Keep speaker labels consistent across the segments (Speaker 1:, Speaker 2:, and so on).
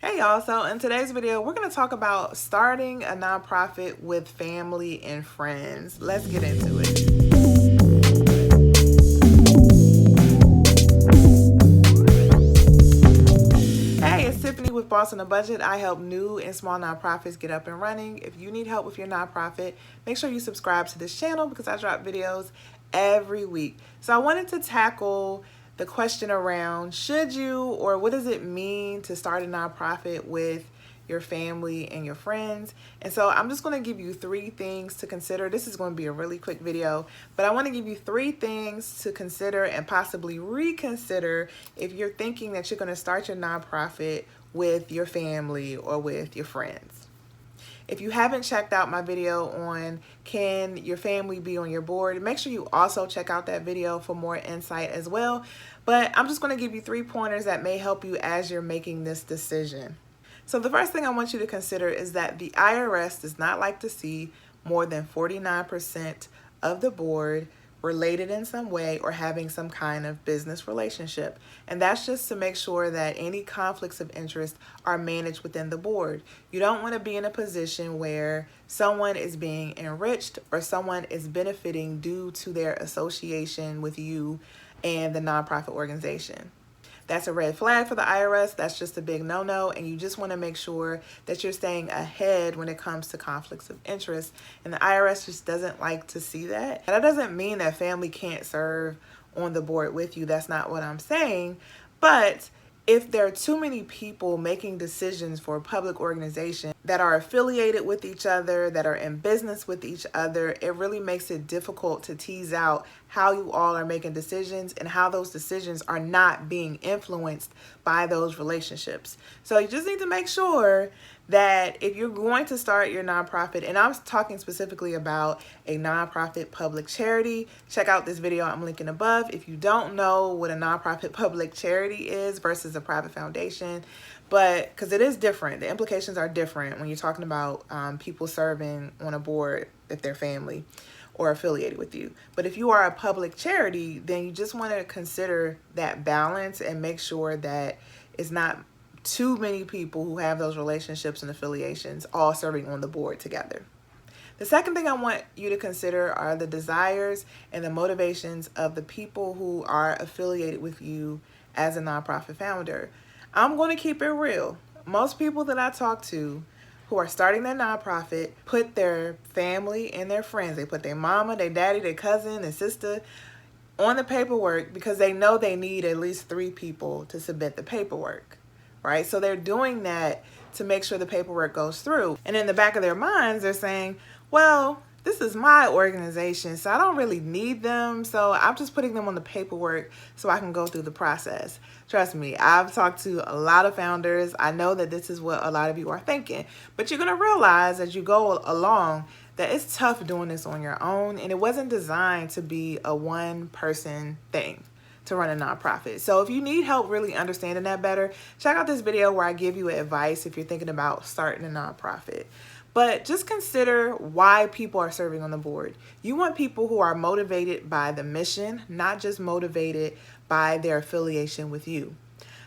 Speaker 1: Hey y'all, so in today's video, we're going to talk about starting a nonprofit with family and friends. Let's get into it. Hey, it's Tiffany with Boss on a Budget. I help new and small nonprofits get up and running. If you need help with your nonprofit, make sure you subscribe to this channel because I drop videos every week. So I wanted to tackle the question around should you, or what does it mean to start a nonprofit with your family and your friends. And so I'm just going to give you 3 things to consider. This is going to be a really quick video, but I want to give you 3 things to consider and possibly reconsider if you're thinking that you're going to start your nonprofit with your family or with your friends. If you haven't checked out my video on can your family be on your board, make sure you also check out that video for more insight as well. But I'm just going to give you 3 pointers that may help you as you're making this decision. So the first thing I want you to consider is that the IRS does not like to see more than 49% of the board related in some way or having some kind of business relationship. And that's just to make sure that any conflicts of interest are managed within the board. You don't want to be in a position where someone is being enriched or someone is benefiting due to their association with you and the nonprofit organization. That's a red flag for the IRS. That's just a big no-no, and you just want to make sure that you're staying ahead when it comes to conflicts of interest, and the IRS just doesn't like to see that. And that doesn't mean that family can't serve on the board with you. That's not what I'm saying, but if there are too many people making decisions for a public organization that are affiliated with each other, that are in business with each other, it really makes it difficult to tease out how you all are making decisions and how those decisions are not being influenced by those relationships. So you just need to make sure that if you're going to start your nonprofit, and I'm talking specifically about a nonprofit public charity, check out this video I'm linking above. If you don't know what a nonprofit public charity is versus a private foundation, but because it is different, the implications are different when you're talking about people serving on a board if they're family or affiliated with you. But if you are a public charity, then you just want to consider that balance and make sure that it's not too many people who have those relationships and affiliations all serving on the board together. The second thing I want you to consider are the desires and the motivations of the people who are affiliated with you as a nonprofit founder. I'm going to keep it real. Most people that I talk to who are starting their nonprofit put their family and their friends, they put their mama, their daddy, their cousin, their sister on the paperwork because they know they need at least 3 people to submit the paperwork. Right? So they're doing that to make sure the paperwork goes through. And in the back of their minds, they're saying, well, this is my organization, so I don't really need them. So I'm just putting them on the paperwork so I can go through the process. Trust me, I've talked to a lot of founders. I know that this is what a lot of you are thinking, but you're going to realize as you go along that it's tough doing this on your own. And it wasn't designed to be a one-person thing to run a nonprofit. So if you need help really understanding that better, check out this video where I give you advice if you're thinking about starting a nonprofit. But just consider why people are serving on the board. You want people who are motivated by the mission, not just motivated by their affiliation with you.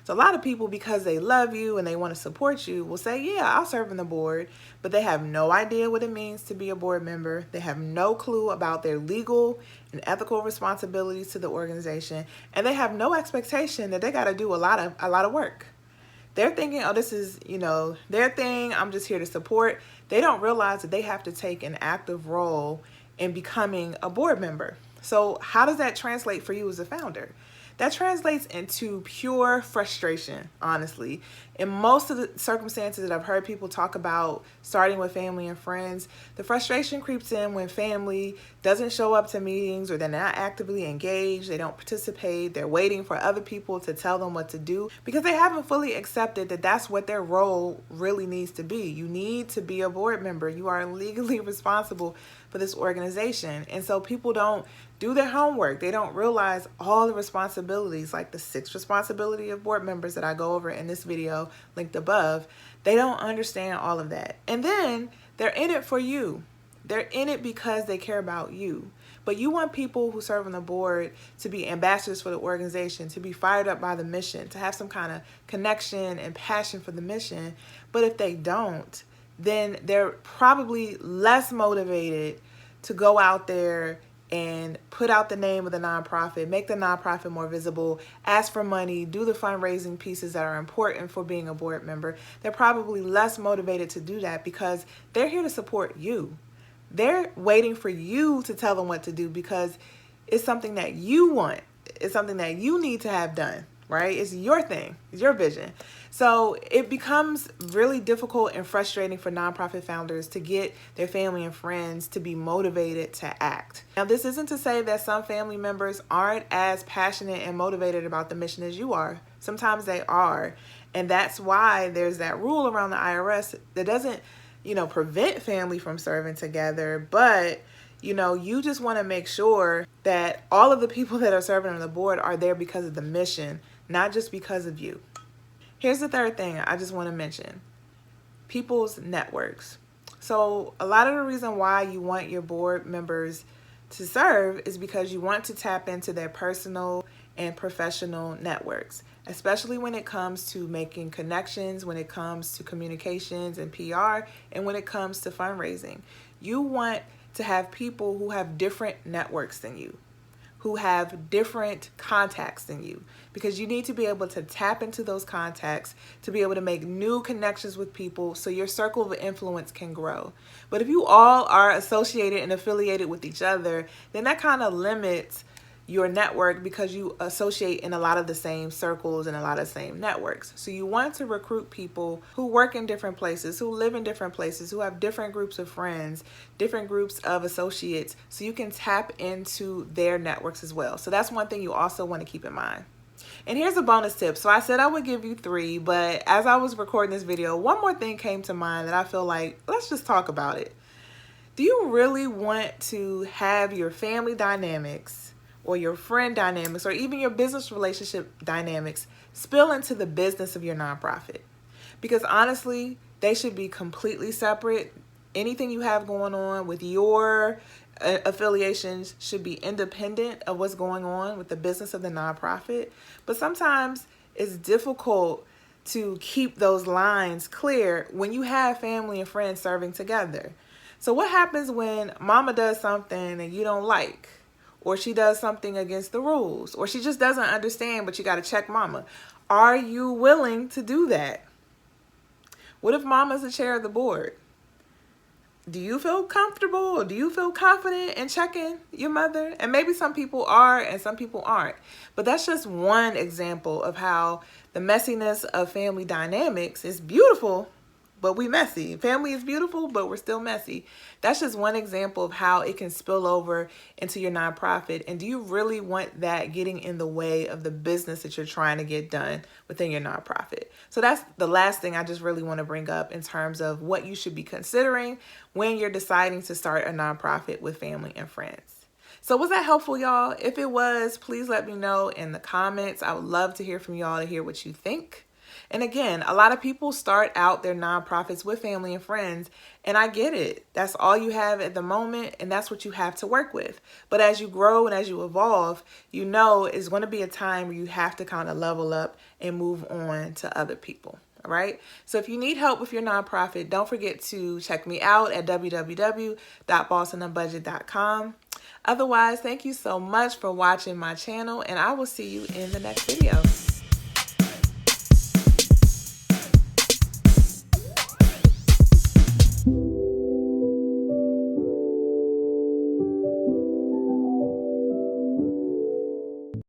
Speaker 1: So a lot of people, because they love you and they want to support you, will say, yeah, I'll serve on the board, but they have no idea what it means to be a board member. They have no clue about their legal and ethical responsibilities to the organization, and they have no expectation that they got to do a lot of work. They're thinking, oh, this is, their thing. I'm just here to support. They don't realize that they have to take an active role in becoming a board member. So how does that translate for you as a founder? That translates into pure frustration, honestly. In most of the circumstances that I've heard people talk about starting with family and friends, the frustration creeps in when family doesn't show up to meetings or they're not actively engaged, they don't participate, they're waiting for other people to tell them what to do because they haven't fully accepted that that's what their role really needs to be. You need to be a board member. You are legally responsible for this organization. And so people don't do their homework. They don't realize all the responsibilities, like the 6 responsibility of board members that I go over in this video linked above. They don't understand all of that. And then they're in it for you. They're in it because they care about you. but you want people who serve on the board to be ambassadors for the organization, to be fired up by the mission, to have some kind of connection and passion for the mission. But if they don't, then they're probably less motivated to go out there and put out the name of the nonprofit, make the nonprofit more visible, ask for money, do the fundraising pieces that are important for being a board member. They're probably less motivated to do that because they're here to support you. They're waiting for you to tell them what to do because it's something that you want. It's something that you need to have done, right? It's your thing. It's your vision. So it becomes really difficult and frustrating for nonprofit founders to get their family and friends to be motivated to act. Now, this isn't to say that some family members aren't as passionate and motivated about the mission as you are. Sometimes they are. And that's why there's that rule around the IRS that doesn't, prevent family from serving together, but you just want to make sure that all of the people that are serving on the board are there because of the mission, not just because of you. Here's the third thing I just want to mention: people's networks. So a lot of the reason why you want your board members to serve is because you want to tap into their personal and professional networks, especially when it comes to making connections, when it comes to communications and PR, and when it comes to fundraising. You want to have people who have different networks than you, who have different contacts than you, because you need to be able to tap into those contacts to be able to make new connections with people so your circle of influence can grow. But if you all are associated and affiliated with each other, then that kind of limits your network because you associate in a lot of the same circles and a lot of the same networks. So you want to recruit people who work in different places, who live in different places, who have different groups of friends, different groups of associates, so you can tap into their networks as well. So that's one thing you also want to keep in mind. And here's a bonus tip. So I said I would give you 3, but as I was recording this video, one more thing came to mind that I feel like, let's just talk about it. Do you really want to have your family dynamics or your friend dynamics or even your business relationship dynamics spill into the business of your nonprofit? Because honestly, they should be completely separate. Anything you have going on with your affiliations should be independent of what's going on with the business of the nonprofit. But sometimes it's difficult to keep those lines clear when you have family and friends serving together. So what happens when mama does something that you don't like? Or she does something against the rules, or she just doesn't understand, but you got to check mama. Are you willing to do that? What if mama's the chair of the board? Do you feel comfortable or do you feel confident in checking your mother? And maybe some people are and some people aren't. But that's just one example of how the messiness of family dynamics is beautiful, but we messy. Family is beautiful, but we're still messy. That's just one example of how it can spill over into your nonprofit. And do you really want that getting in the way of the business that you're trying to get done within your nonprofit? So that's the last thing I just really want to bring up in terms of what you should be considering when you're deciding to start a nonprofit with family and friends. So was that helpful, y'all? If it was, please let me know in the comments. I would love to hear from y'all, to hear what you think. And again, a lot of people start out their nonprofits with family and friends, and I get it. That's all you have at the moment, and that's what you have to work with. But as you grow and as you evolve, it's going to be a time where you have to kind of level up and move on to other people. All right. So if you need help with your nonprofit, don't forget to check me out at www.bossonabudget.com. Otherwise, thank you so much for watching my channel, and I will see you in the next video.